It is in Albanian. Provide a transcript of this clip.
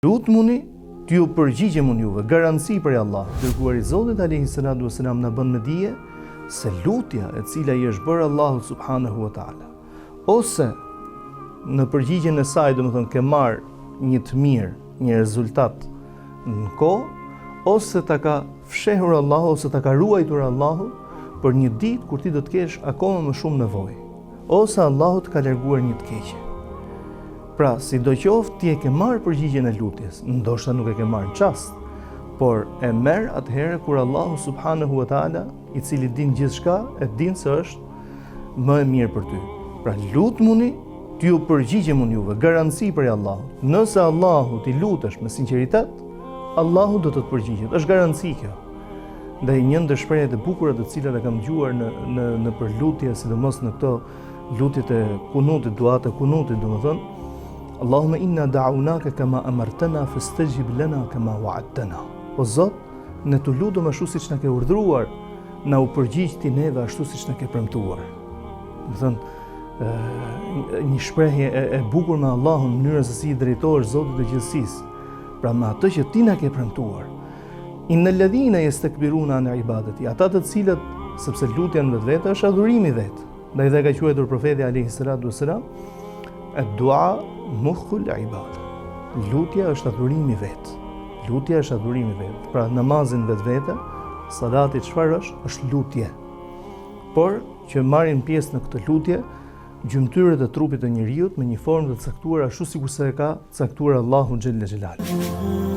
Lutmuni, t'ju përgjigjem unë juve, garanci për Allah. Dërguari i Zotit alayhi salatu wasalam na bën me dije se lutja e cila i është bërë Allahut subhanahu wa taala, ose në përgjigjen e saj, domethënë ke marr një të mirë, një rezultat në kohë, ose ta ka fshehur Allahu, ose ta ka ruajtur Allahu për një ditë kur ti do të kesh akoma më shumë nevojë, ose Allahu të ka larguar një të keqe. Pra, sidoqoftë ti e ke marrë përgjigjen e lutjes, ndoshta nuk e ke marrë në çast, por e merr atëherë kur Allahu subhanahu wa taala, i cili din gjithçka, e din se është më e mirë për ty. Pra, lutmuni, t'ju përgjigjem unë juve, garanci për Allahut. Nëse Allahu ti lutesh me sinqeritet, Allahu do të të përgjigjet. Është garanci kjo. Ndaj një ndër shprehjet e bukura të cilat e kam dëgjuar në për lutje, sidomos në këto lutjet e kunutit, duat e kunutit, domethënë, Allahumma inna da'unaka kama amartana fastajib lana kama wa'adtana. O Zot, ne të lutem ashtu siç na ke urdhëruar, na u përgjigj ti neve ashtu siç na ke premtuar. Do thënë një shprehje e bukur me Allahun, në mënyrën se si i drejtohesh Zotit të gjithësisë. Pra me atë që ti na ke premtuar. Innal ladhina yastakbiruna an ibadati, ata të cilët, sepse lutja në vetvete është adhurimi vet. Ndaj dhe ka quajtur profeti alayhi salatu wasalam, ad-du'a mukhul ibada. Lutja është adhurimi vet. Lutja është adhurimi vet. Pra namazin vetvete, salati çfarë është? Është lutje. Por që marrin pjesë në këtë lutje gjymtyrët e trupit të njerëzit me një formë të caktuar ashtu sikurse e ka caktuar Allahu xhella xhelal.